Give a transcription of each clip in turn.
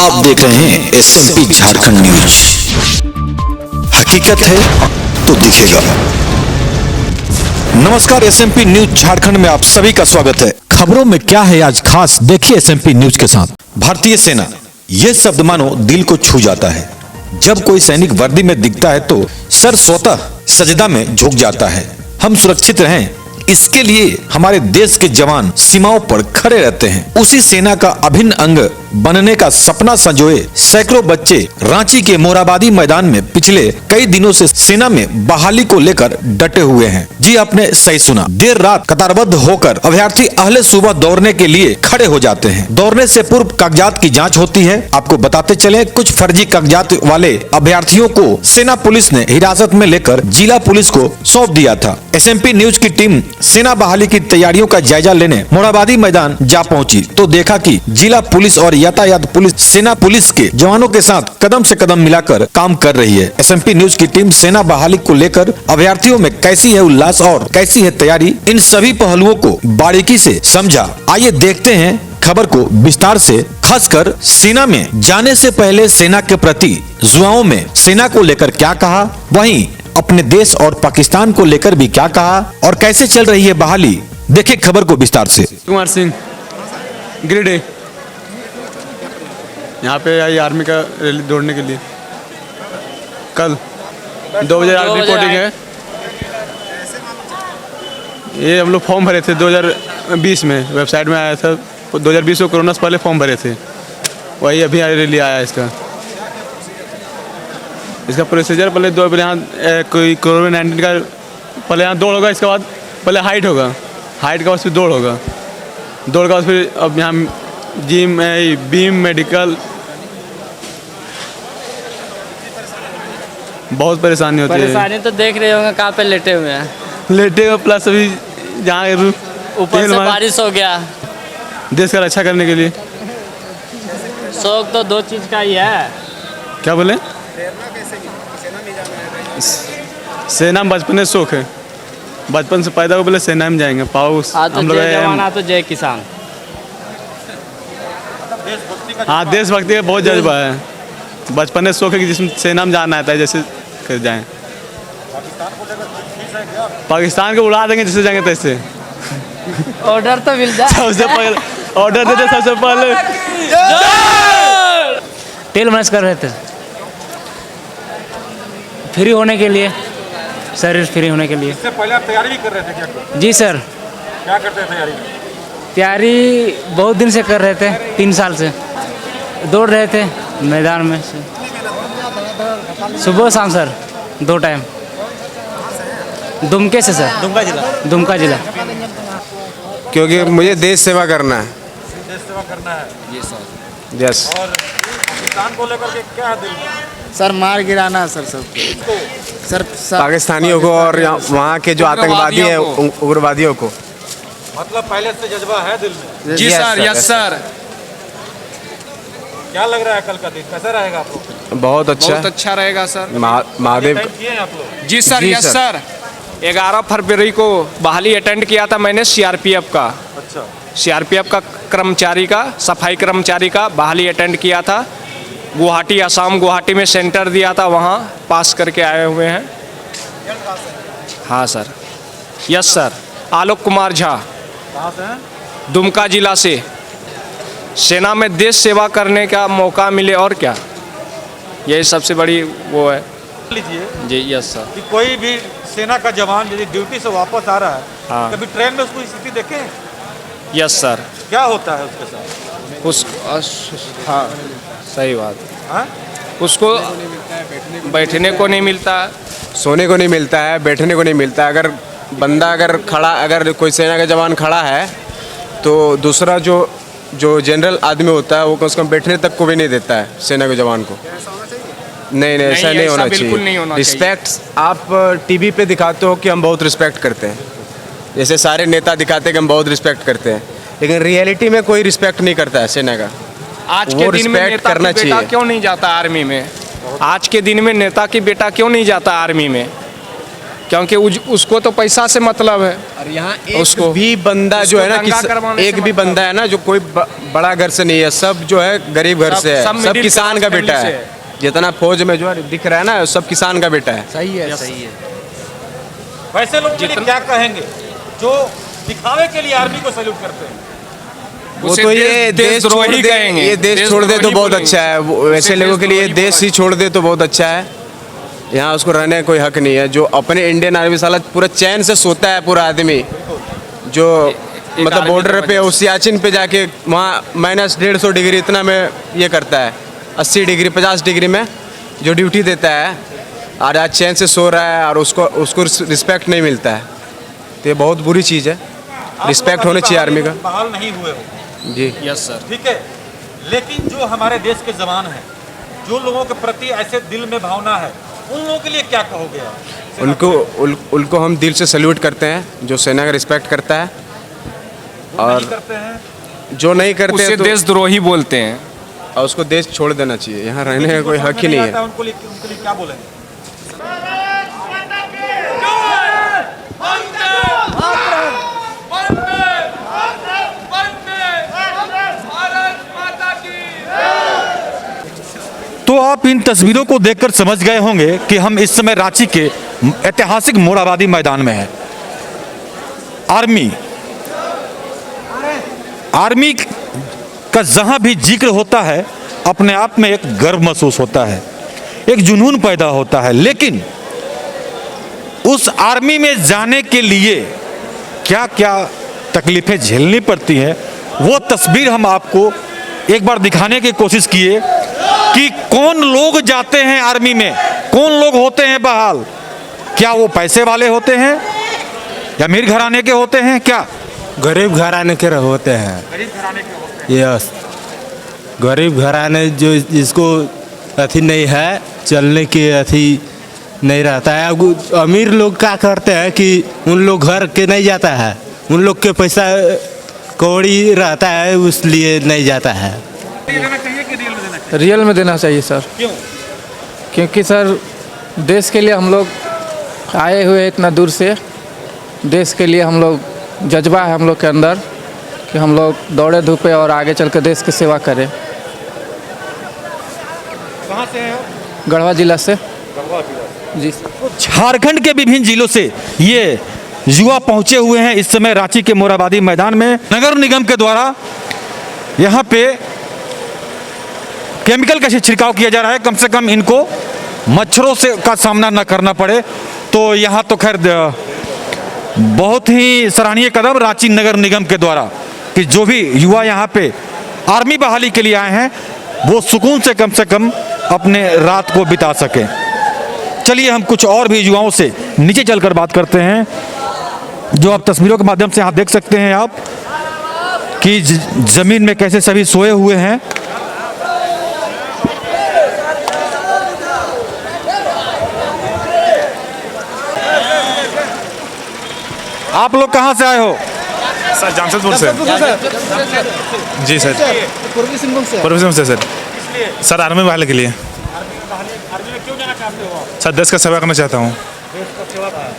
आप देख रहे हैं एसएमपी झारखंड न्यूज। हकीकत है तो दिखेगा। नमस्कार, एसएमपी न्यूज झारखंड में आप सभी का स्वागत है। खबरों में क्या है आज खास, देखिए एसएमपी न्यूज के साथ। भारतीय सेना, ये शब्द मानो दिल को छू जाता है। जब कोई सैनिक वर्दी में दिखता है तो सर स्वतः सजदा में झुक जाता है। हम सुरक्षित रहें, इसके लिए हमारे देश के जवान सीमाओं पर खड़े रहते हैं। उसी सेना का अभिन्न अंग बनने का सपना संजोए सैकड़ों बच्चे रांची के मोराबादी मैदान में पिछले कई दिनों से सेना में बहाली को लेकर डटे हुए हैं। जी आपने सही सुना, देर रात कतारबद्ध होकर अभ्यर्थी अहले सुबह दौड़ने के लिए खड़े हो जाते हैं। दौड़ने से पूर्व कागजात की जांच होती है। आपको बताते चले, कुछ फर्जी कागजात वाले अभ्यर्थियों को सेना पुलिस ने हिरासत में लेकर जिला पुलिस को सौंप दिया था। एसएमपी न्यूज की टीम सेना बहाली की तैयारियों का जायजा लेने मोराबादी मैदान जा पहुंची तो देखा कि जिला पुलिस और यातायात पुलिस सेना पुलिस के जवानों के साथ कदम से कदम मिलाकर काम कर रही है। एसएमपी न्यूज की टीम सेना बहाली को लेकर अभ्यर्थियों में कैसी है उल्लास और कैसी है तैयारी, इन सभी पहलुओं को बारीकी से समझा। आइए देखते हैं खबर को विस्तार से। खासकर सेना में जाने से पहले सेना के प्रति युवाओं में सेना को लेकर क्या कहा, वहीं अपने देश और पाकिस्तान को लेकर भी क्या कहा और कैसे चल रही है बहाली, देखिए खबर को विस्तार से। कुमार सिंह गिरिडीह, यहाँ पे आई आर्मी का रैली दौड़ने के लिए। कल 2 बजे रिपोर्टिंग है। ये हम लोग फॉर्म भरे थे 2020 में, वेबसाइट में आया था। 2020 में कोरोना से पहले फॉर्म भरे थे, वही अभी रैली आया इसका प्रोसीजर। पहले यहाँ कोई कोविड-19 का पहले यहाँ दौड़ होगा, इसके बाद पहले हाइट होगा, हाइट के बाद फिर दौड़ होगा, दौड़ के बाद फिर अब यहाँ जिम बीम मेडिकल, बहुत परेशानी होती है। परेशानी तो देख रहे होंगे, कहाँ पे लेटे हुए हैं। लेटे हुए प्लस अभी जहाँ ऊपर से बारिश हो गया। देश का रक्षा करने के लिए शौक तो 2 चीज़ का ही है। क्या बोले? सेना में बचपन से शौक है, बचपन से पैदा हुए बोले सेना में जाएंगे। पाओ हम लोग जवान तो जय किसान। हाँ, देशभक्ति का बहुत जज्बा है, बचपन से शौक है कि जिसमें सेना में जाना आता है, जैसे कर जाएं। पाकिस्तान को उड़ा देंगे जैसे जाएंगे तैसे। ऑर्डर तो मिल जाए, सबसे पहले ऑर्डर देते, सबसे पहले तेल मालिश कर रहे थे फ्री होने के लिए, शरीर फ्री होने के लिए। इससे पहले आप तैयारी भी कर रहे थे क्या? जी सर। क्या करते हैं तैयारी? तैयारी बहुत दिन से कर रहे थे, 3 साल से दौड़ रहे थे मैदान में, सुबह शाम सर, 2 टाइम। दुमके से सर। दुमका जिला। क्योंकि मुझे देश सेवा करना है। देश सेवा करना है जी सर। यस। और पाकिस्तान को लेकर के क्या है दिल में? सर मार गिराना है सर सबको, सर पाकिस्तानियों को और वहाँ के जो आतंकवादी हैं उग्रवादियों को। मतलब पहले से जज्बा है दिल में? जी सर। Yes sir. क्या लग रहा है कल का दिन कैसा रहेगा आप लोग? बहुत अच्छा रहेगा सर। महादेव। किए हैं आप लोग? जी सर। Yes sir. 11 फरवरी को बहाली अटेंड किया था मैंने सीआरपीएफ का। अच्छा। सीआरपीएफ का कर्मचारी का, सफाई कर्मचारी का बहाली अटेंड किया था। गुवाहाटी, असम गुवाहाटी में सेंटर दिया था, वहाँ पास करके आए हुए हैं। हाँ sir. Yes sir. Alok Kumar Jha. कहाँ से हैं? दुमका जिला से। सेना में देश सेवा करने का मौका मिले और क्या, यही सबसे बड़ी वो है। लीजिए जी। Yes sir. कि कोई भी सेना का जवान यदि ड्यूटी से वापस आ रहा है, हाँ। कभी ट्रेन में उसको स्थिति देखे? Yes sir. क्या होता है उसके साथ? हाँ सही बात। हाँ? उसको बैठने को नहीं मिलता, सोने को नहीं मिलता है, बैठने को नहीं मिलता है। अगर बंदा अगर कोई सेना का जवान खड़ा है तो दूसरा जो जनरल आदमी होता है वो कम से कम बैठने तक को भी नहीं देता है सेना के जवान को। नहीं, ऐसा नहीं होना चाहिए। रिस्पेक्ट आप टीवी पे दिखाते हो कि हम बहुत रिस्पेक्ट करते हैं, जैसे सारे नेता दिखाते हैं कि हम बहुत रिस्पेक्ट करते हैं, लेकिन रियलिटी में कोई रिस्पेक्ट नहीं करता है सेना का। आज के दिन में नेता की बेटा क्यों नहीं जाता आर्मी में? आज के दिन में नेता की बेटा क्यों नहीं जाता आर्मी में? क्योंकि उसको तो पैसा से मतलब है। और यहाँ एक उसको- भी बंदा जो है ना उसको दंगा करवाने से एक भी मतलब बंदा है ना जो कोई बड़ा घर से नहीं है, सब जो है गरीब घर से है, सब सब middle किसान का class बेटा family है। से जितना फौज में जो है दिख रहा है ना, सब किसान का बेटा है। सही है सही है। वैसे लोग के लिए क्या कहेंगे जो दिखावे के लिए आर्मी को सैल्यूट करते हैं? वो उसे तो ये देश छोड़ देशद्रोही दे, कहेंगे। ये देश छोड़ दे तो देशद्रोही बहुत बोलेंगे। अच्छा है। वैसे उसे लोगों के लिए देशद्रोही देश ही छोड़ दे तो बहुत अच्छा है। यहाँ उसको रहने का कोई हक नहीं है। जो अपने इंडियन आर्मी साला पूरा चैन से सोता है पूरा आदमी, जो मतलब आर्मी बॉर्डर का पे उस सियाचिन पे जाके वहाँ -150 डिग्री इतना में ये करता है, 80 डिग्री 50 डिग्री में जो ड्यूटी देता है, और आज चैन से सो रहा है और उसको रिस्पेक्ट नहीं मिलता है। तो ये बहुत बुरी चीज़ है। रिस्पेक्ट होना चाहिए आर्मी का। बहाल नहीं हुए हो, जी यस सर। ठीक है, लेकिन जो हमारे देश के जवान हैं, जो लोगों के प्रति ऐसे दिल में भावना है, उन लोगों के लिए क्या कहोगे आप? उनको हम दिल से सैल्यूट करते हैं, जो सेना का रिस्पेक्ट करता है, और नहीं करते हैं जो नहीं करते उसे हैं तो देशद्रोही बोलते हैं। और उसको देश छोड़ देना चाहिए। यहाँ रहने का कोई हक ही नहीं है। उनको उनके लिए क्या बोलेंगे? तो आप इन तस्वीरों को देखकर समझ गए होंगे कि हम इस समय रांची के ऐतिहासिक मोरहाबादी मैदान में हैं। आर्मी का जहां भी जिक्र होता है, अपने आप में एक गर्व महसूस होता है, एक जुनून पैदा होता है। लेकिन उस आर्मी में जाने के लिए क्या क्या तकलीफें झेलनी पड़ती हैं, वो तस्वीर हम आपको एक बार दिखाने की कोशिश किए कि कौन लोग जाते हैं आर्मी में, कौन लोग होते हैं बहाल। क्या वो पैसे वाले होते हैं या अमीर घराने के होते हैं? क्या गरीब घराने के होते हैं। गरीब घराने के होते हैं। यस, गरीब घराने जो जिसको अथी नहीं है, चलने की अथी नहीं रहता है। अब अमीर लोग क्या करते हैं कि उन लोग घर के नहीं जाता है, उन लोग के पैसा कौड़ी रहता है, इसलिए नहीं जाता है। देना चाहिए कि रियल में देना चाहिए? रियल में देना चाहिए सर, क्यों? क्योंकि सर देश के लिए हम लोग आए हुए इतना दूर से, देश के लिए हम लोग जज्बा है हम लोग के अंदर कि हम लोग दौड़े धूपे और आगे चल कर देश की सेवा करें। कहाँ से हैं? गढ़वा जिला से जी। झारखंड के विभिन्न जिलों से ये युवा पहुंचे हुए हैं इस समय रांची के मोरहाबादी मैदान में। नगर निगम के द्वारा यहाँ पे केमिकल का छिड़काव किया जा रहा है, कम से कम इनको मच्छरों से का सामना न करना पड़े। तो यहाँ तो खैर बहुत ही सराहनीय कदम रांची नगर निगम के द्वारा कि जो भी युवा यहाँ पे आर्मी बहाली के लिए आए हैं, वो सुकून से कम अपने रात को बिता सकें। चलिए हम कुछ और भी युवाओं से नीचे चलकर बात करते हैं, जो आप तस्वीरों के माध्यम से यहाँ देख सकते हैं आप कि जमीन में कैसे सभी सोए हुए हैं। आप लोग कहाँ से आए हो? सर जमशेदपुर से। जी सर, पूर्वी सिंहभूम से। पूर्वी सिंहभूम से सर। सर आर्मी बहाली के लिए। आर्मी में क्यों जाना चाहते हो आप? सर देश का सेवा करना चाहता हूँ।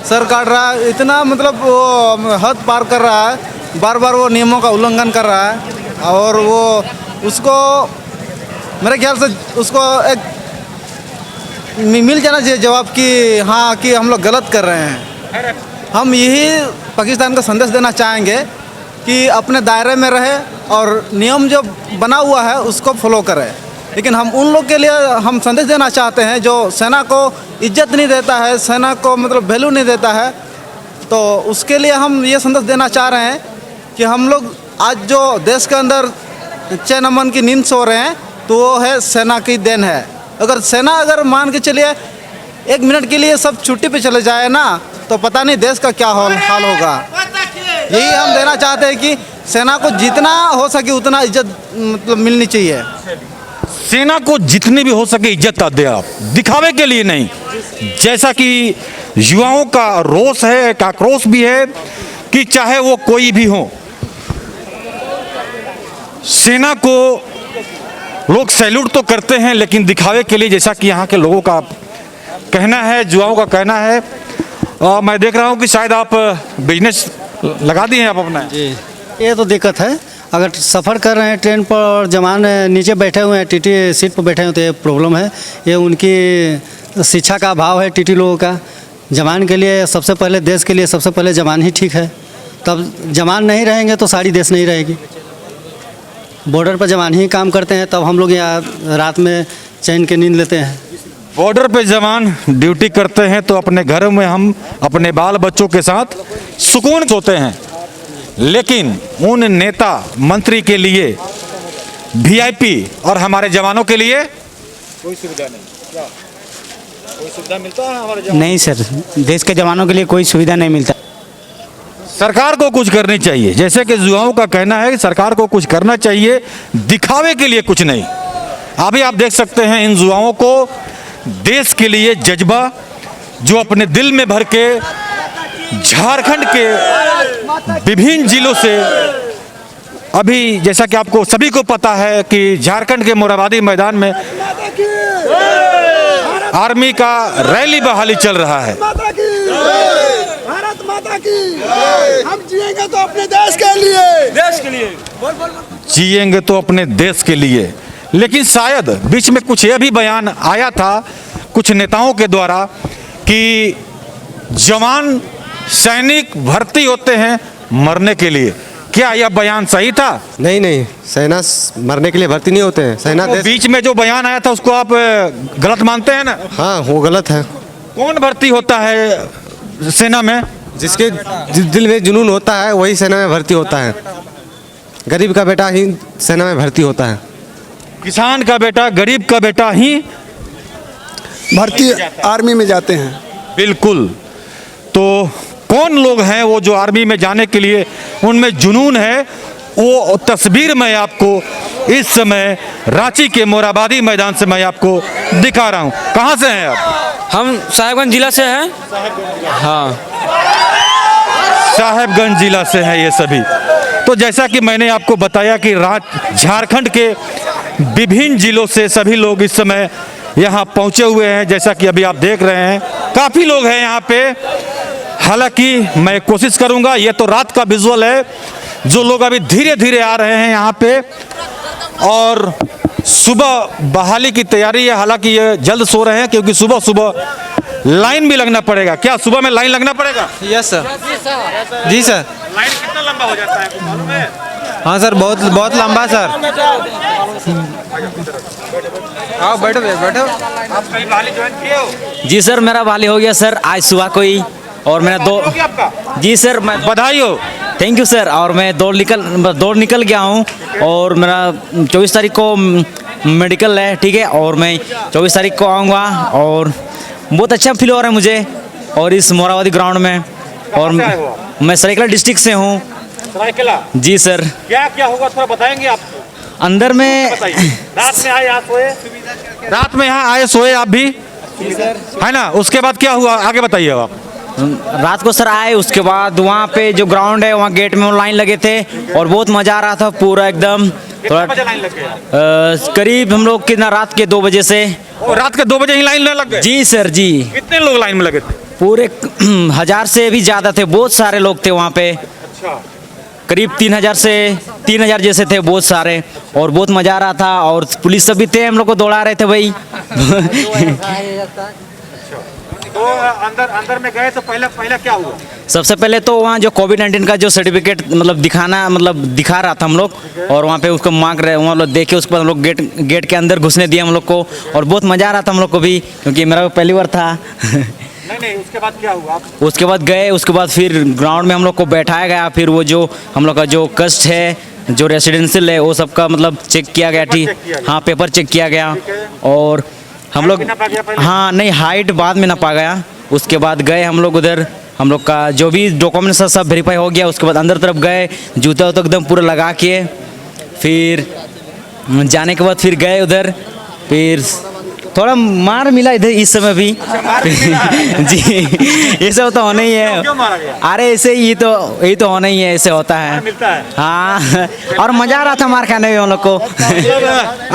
सर काट रहा है इतना, मतलब वो हद पार कर रहा है, बार बार वो नियमों का उल्लंघन कर रहा है, और वो उसको मेरे ख्याल से उसको एक मिल जाना चाहिए जवाब कि हाँ कि हम लोग गलत कर रहे हैं। हम यही पाकिस्तान को संदेश देना चाहेंगे कि अपने दायरे में रहे और नियम जो बना हुआ है उसको फॉलो करे। लेकिन हम उन लोग के लिए हम संदेश देना चाहते हैं जो सेना को इज्जत नहीं देता है, सेना को मतलब वैल्यू नहीं देता है, तो उसके लिए हम ये संदेश देना चाह रहे हैं कि हम लोग आज जो देश के अंदर चैन अमन की नींद सो रहे हैं, तो वो है सेना की देन है। अगर सेना अगर मान के चलिए 1 मिनट के लिए सब छुट्टी पे चले जाए ना, तो पता नहीं देश का क्या हाल होगा। यही हम देना चाहते हैं कि सेना को जितना हो सके उतना इज्जत मतलब मिलनी चाहिए। सेना को जितनी भी हो सके इज्जत दे आप, दिखावे के लिए नहीं। जैसा कि युवाओं का रोष है, एक आक्रोश भी है कि चाहे वो कोई भी हो, सेना को लोग सैल्यूट तो करते हैं, लेकिन दिखावे के लिए, जैसा कि यहाँ के लोगों का कहना है, युवाओं का कहना है। मैं देख रहा हूँ कि शायद आप बिजनेस लगा दिए हैं आप अपना? जी, ये तो दिक्कत है। अगर सफ़र कर रहे हैं ट्रेन पर और जवान नीचे बैठे हुए हैं, टीटी सीट पर बैठे हुए, तो ये प्रॉब्लम है। ये उनकी शिक्षा का अभाव है टीटी लोगों का। जवान के लिए सबसे पहले, देश के लिए सबसे पहले जवान ही ठीक है। तब जवान नहीं रहेंगे तो सारी देश नहीं रहेगी। बॉर्डर पर जवान ही काम करते हैं, तब हम लोग यहाँ रात में चैन की नींद लेते हैं। बॉर्डर पे जवान ड्यूटी करते हैं तो अपने घरों में हम अपने बाल बच्चों के साथ सुकून सोते हैं, लेकिन उन नेता मंत्री के लिए, वीआईपी और हमारे जवानों के लिए कोई सुविधा नहीं। क्या कोई सुविधा मिलता है हमारे जवानों? नहीं सर, देश के जवानों के लिए कोई सुविधा नहीं मिलता। सरकार को कुछ करनी चाहिए, जैसे कि युवाओं का कहना है कि सरकार को कुछ करना चाहिए, दिखावे के लिए कुछ नहीं। अभी आप देख सकते हैं इन युवाओं को देश के लिए जज्बा जो अपने दिल में भर के झारखंड के विभिन्न जिलों से, अभी जैसा कि आपको सभी को पता है कि झारखंड के मोरहाबादी मैदान में आर्मी का रैली बहाली चल रहा है। भारत माता की, हम जिएंगे तो अपने देश के लिए, देश के लिए जिएंगे तो अपने देश के लिए। लेकिन शायद बीच में कुछ यह भी बयान आया था कुछ नेताओं के द्वारा कि जवान सैनिक भर्ती होते हैं मरने के लिए। क्या यह बयान सही था? नहीं नहीं, सेना मरने के लिए भर्ती नहीं होते हैं। सेना तो बीच में जो बयान आया था उसको आप गलत मानते हैं ना? हाँ, वो गलत है। कौन भर्ती होता है सेना में? जिसके दिल में जुनून होता है वही सेना में भर्ती होता है। गरीब का बेटा ही सेना में भर्ती होता है। किसान का बेटा, गरीब का बेटा ही भर्ती आर्मी में जाते हैं। बिल्कुल। तो कौन लोग हैं वो जो आर्मी में जाने के लिए उनमें जुनून है? वो तस्वीर मैं आपको इस समय रांची के मोरहाबादी मैदान से मैं आपको दिखा रहा हूँ। कहाँ से हैं आप? हम साहेबगंज जिला से हैं। हाँ, साहेबगंज जिला से हैं ये सभी। तो जैसा कि मैंने आपको बताया कि झारखंड के विभिन्न जिलों से सभी लोग इस समय यहाँ पहुँचे हुए हैं। जैसा कि अभी आप देख रहे हैं काफ़ी लोग हैं यहाँ पे। हालांकि मैं कोशिश करूँगा, ये तो रात का विजुअल है, जो लोग अभी धीरे धीरे आ रहे हैं यहाँ पे, और सुबह बहाली की तैयारी है। हालांकि ये जल्द सो रहे हैं क्योंकि सुबह सुबह लाइन भी लगना पड़ेगा। क्या सुबह में लाइन लगना पड़ेगा? Yes sir. जी सर। लाइन कितना लंबा हो जाता है मालूम है? हाँ सर, बहुत बहुत लंबा सर। आओ बैठो बैठो। आप कहीं बहाली ज्वाइन किए हो? जी सर, मेरा बहाली हो गया सर आज सुबह को ही। और मैंने जी सर, मैं बधाई हो। Thank you sir. और मैं दौड़ निकल गया हूँ और मेरा 24 तारीख को मेडिकल है, ठीक है। और मैं 24 तारीख को आऊँगा और बहुत अच्छा फील हो रहा है मुझे। और इस मोरहाबादी ग्राउंड में, और मैं सरायकेला डिस्ट्रिक्ट से हूँ। सरायकेला? जी सर। क्या क्या होगा थोड़ा बताएंगे आप? अंदर में रात में आए आप सोए? रात में यहाँ आए सोए आप भी, है ना? उसके बाद क्या हुआ आगे बताइए आप। रात को सर आए, उसके बाद वहाँ पे जो ग्राउंड है वहाँ गेट में लाइन लगे थे और बहुत मज़ा आ रहा था पूरा एकदम। थोड़ा लाइन लग गया? करीब हम लोग कितना रात के 2 बजे से। रात के 2 बजे ही लाइन लग गए? जी सर जी। कितने लोग लाइन में लगे थे? पूरे 1000 से भी ज़्यादा थे, बहुत सारे लोग थे वहाँ पे। अच्छा। करीब 3000 जैसे थे, बहुत सारे। और बहुत मज़ा आ रहा था और पुलिस सब भी थे, हम लोग को दौड़ा रहे थे भाई। तो अंदर में गए तो पहला क्या हुआ? सबसे पहले तो वहाँ जो कोविड-19 का जो सर्टिफिकेट दिखा रहा था हम लोग, और वहाँ पे उसको मांग रहे, वहाँ लोग देखे। उसके बाद हम लोग गेट के अंदर घुसने दिए हम लोग को, और बहुत मज़ा आ रहा था हम लोग को भी, क्योंकि मेरा पहली बार था। नहीं, उसके बाद क्या हुआ? उसके बाद गए, उसके बाद फिर ग्राउंड में हम लोग को बैठाया गया। फिर वो जो हम लोग का जो कस्ट है, जो रेसिडेंशियल है, वो सबका चेक किया गया। ठीक, हाँ, पेपर चेक किया गया। और हम लोग, हाँ नहीं, हाइट बाद में नापा गया। उसके बाद गए हम लोग उधर, हम लोग का जो भी डॉक्यूमेंट्स सब वेरीफाई हो गया। उसके बाद अंदर तरफ गए, जूता तो एकदम पूरा लगा के। फिर जाने के बाद फिर गए उधर, फिर थोड़ा मार मिला इधर इस समय भी जी, ये सब तो होना ही है। क्यों मारा गया? अरे ऐसे ही यही तो होना ही है, ऐसे होता है। मिलता है। हाँ, और मजा आ रहा था मार खाने में हम लोग को।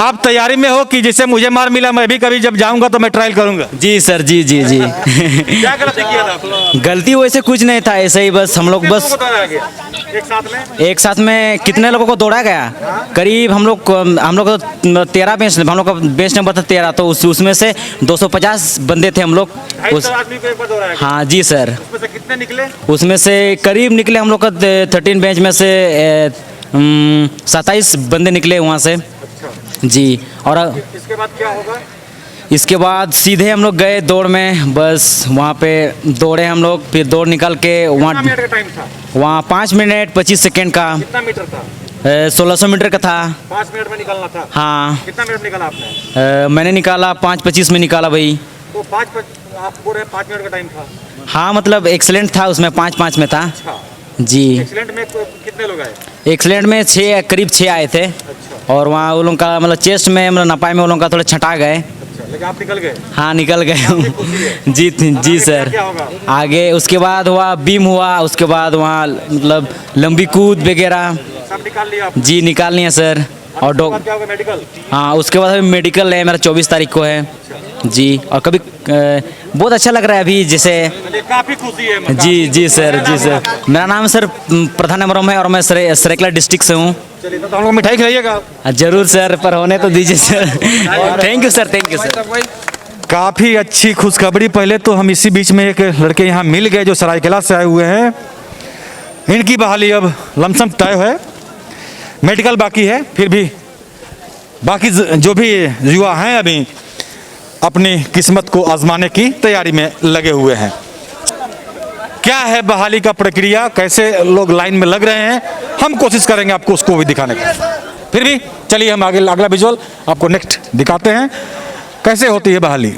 आप तैयारी में हो कि जैसे मुझे मार मिला मैं भी कभी जब जाऊंगा तो मैं ट्रायल करूंगा? जी सर, जी जी जी। क्या गलती किया था आपने? गलती वैसे कुछ नहीं था, ऐसे ही बस हम लोग बस एक साथ में कितने लोगों को दौड़ा गया? करीब हम लोग को 13 बेंच, हम लोग का बेंच नंबर था 13, तो उसमें से 250 बंदे थे हम लोग। आदमी को एक बार दौड़ाया गया। हाँ जी सर। उसमें से कितने निकले? उसमें से करीब निकले हम लोग का 13 बेंच में से 27 बंदे निकले वहाँ से। जी। और इसके बाद क्या होगा? इसके बाद सीधे हम लोग गए दौड़ में, बस वहाँ पे दौड़े हम लोग, फिर दौड़ निकाल के कितना मिनट का टाइम था? वहाँ 5 मिनट 25 सेकेंड का। कितना मीटर था? 1600 मीटर का था। 5 मिनट में निकलना था। हाँ। कितना मिनट निकाला आपने? मैंने निकाला 5:25 में निकाला भाई। तो 5 मिनट का टाइम था। हाँ मतलब एक्सीलेंट था, उसमें 5:05 में था। जी। एक्सीलेंट में कितने लोग आए? एक्सीलेंट में करीब 6 आए थे। और वहाँ वो लोग का मतलब चेस्ट में मतलब नपाई में वो लोग का थोड़ा छटा गए। लेकिन आप निकल गए? हाँ निकल गए। जी सर। आगे उसके बाद हुआ बीम हुआ, उसके बाद वहाँ मतलब लंबी कूद वगैरह सब निकाल लिया आप? जी निकाल लिया सर। और क्या होगा मेडिकल? हाँ उसके बाद अभी मेडिकल है मेरा 24 तारीख को है। जी। और कभी बहुत अच्छा लग रहा है अभी, जैसे काफी खुशी है। जी सर, जी सर। मेरा नाम सर प्रधान अमरम है और मैं सरायकेला डिस्ट्रिक्ट से हूँ। चलिए तो हम लोग मिठाई खिलाइएगा? जरूर सर, पर होने तो दीजिए sir. Thank you sir, thank you sir. काफ़ी अच्छी खुशखबरी। पहले तो हम इसी बीच में एक लड़के यहाँ मिल गए जो सरायकेला से आए हुए हैं। इनकी बहाली अब लमसम तय है, मेडिकल बाकी है। फिर भी बाकी जो भी युवा हैं अभी अपनी किस्मत को आजमाने की तैयारी में लगे हुए हैं। क्या है बहाली का प्रक्रिया, कैसे लोग लाइन में लग रहे हैं, हम कोशिश करेंगे आपको उसको भी दिखाने की। फिर भी चलिए हम आगे अगला विजुअल आपको नेक्स्ट दिखाते हैं कैसे होती है बहाली।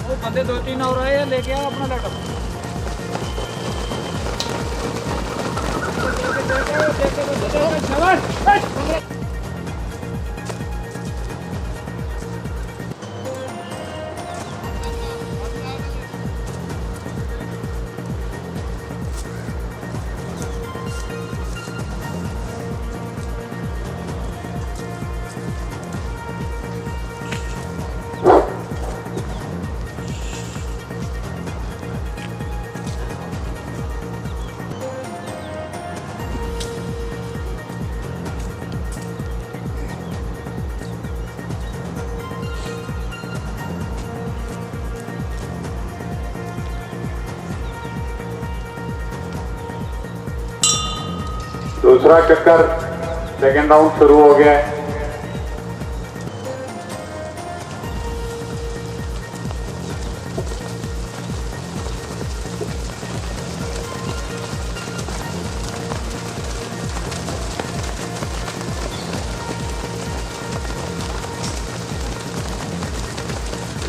वो बंदे 2-3 और आए, लेके आओ अपना लैपटॉप। दूसरा चक्कर सेकेंड राउंड शुरू हो गया है।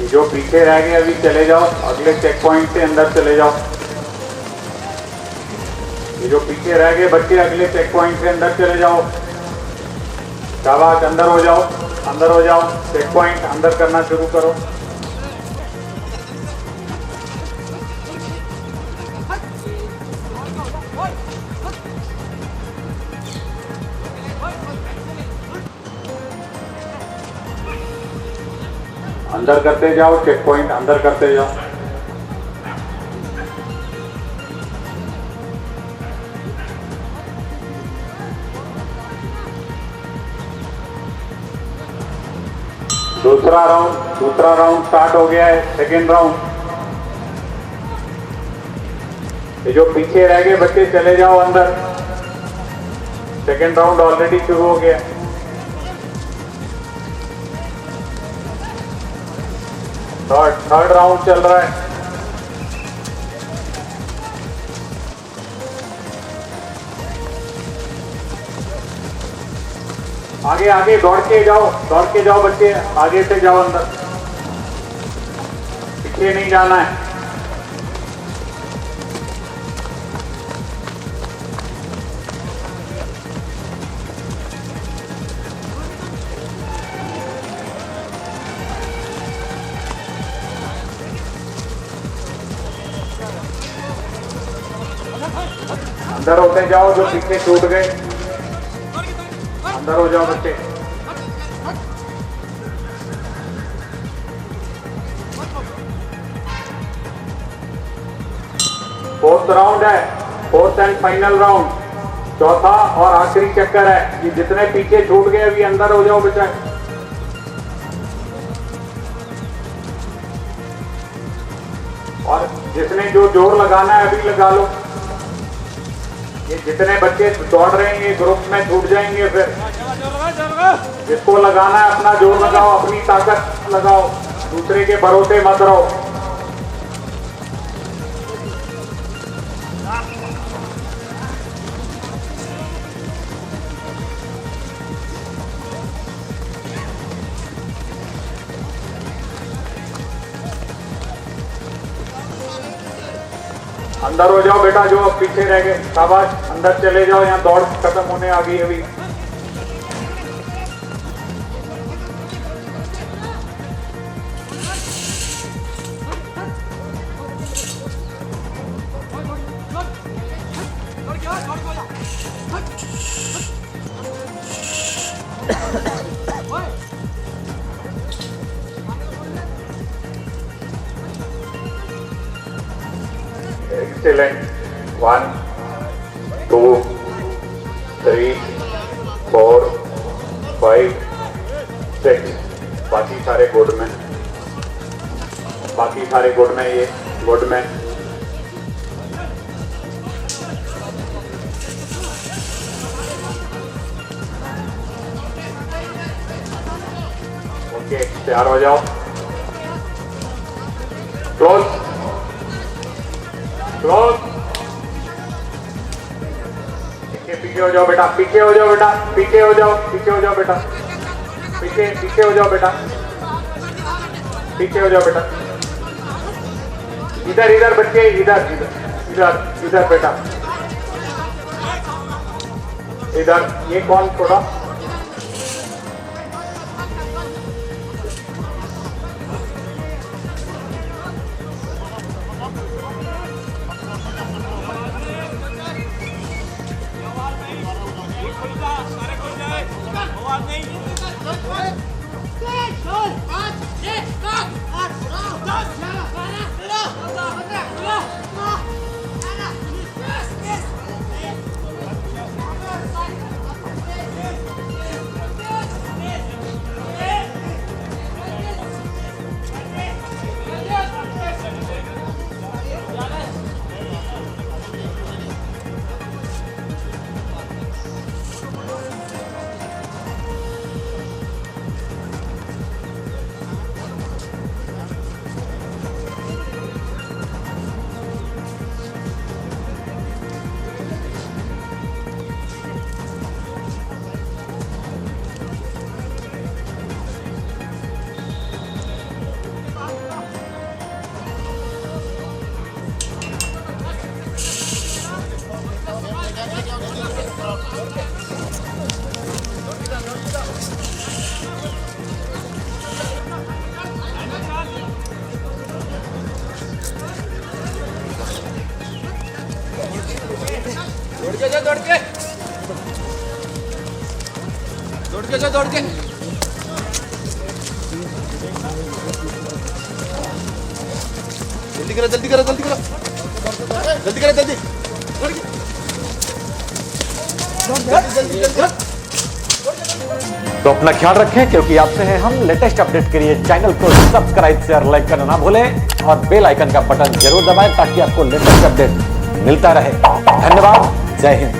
जो पीछे रह गए अभी चले जाओ, अगले चेक पॉइंट से अंदर चले जाओ। ये जो पीछे रह गए बच्चे अगले चेक पॉइंट से अंदर चले जाओ। शाबाश, अंदर हो जाओ, अंदर हो जाओ। चेक पॉइंट अंदर करना शुरू करो। अंदर करते जाओ, चेक पॉइंट अंदर करते जाओ। दूसरा राउंड स्टार्ट हो गया है, सेकेंड राउंड। ये जो पीछे रह गए बच्चे चले जाओ अंदर। सेकेंड राउंड ऑलरेडी शुरू हो गया। थर्ड राउंड चल रहा है। आगे आगे दौड़ के जाओ बच्चे, आगे से जाओ अंदर, पीछे नहीं जाना है। अंदर होते जाओ, जो पीछे छूट गए अंदर हो जाओ बच्चे। फोर्थ राउंड है, फोर्थ एंड फाइनल राउंड, चौथा और आखिरी चक्कर है। ये जितने पीछे छूट गए अभी अंदर हो जाओ बच्चा। और जिसने जो जोर लगाना है अभी लगा लो। ये जितने बच्चे दौड़ रहे हैं ये ग्रुप में छूट जाएंगे। फिर जिसको लगाना है अपना जोर लगाओ, अपनी ताकत लगाओ, दूसरे के भरोसे मत रहो। अंदर हो जाओ बेटा, जो अब पीछे रह गए शाबाश, अंदर चले जाओ। यहाँ दौड़ खत्म होने आ गई अभी। Excellent. 1, 2, 3, 4, 5, 6. बाकी सारे गुड में, बाकी सारे गुड में, ये गुड में। ओके, तैयार हो जाओ। Close, close. पीछे हो जाओ बेटा, पीछे हो जाओ बेटा, पीछे हो जाओ, पीछे हो जाओ बेटा, पीछे पीछे हो जाओ बेटा, पीछे हो जाओ बेटा। इधर इधर बच्चे, इधर इधर इधर इधर बेटा, इधर। ये कौन छोड़ा? दौड़ के जल्दी करो जल्दी करो जल्दी करो जल्दी करो जल्दी तो अपना ख्याल रखें, क्योंकि आपसे हैं हम। लेटेस्ट अपडेट के लिए चैनल को सब्सक्राइब शेयर लाइक करना ना भूलें और बेल आइकन का बटन जरूर दबाएं ताकि आपको लेटेस्ट अपडेट मिलता रहे। धन्यवाद, जय हिंद।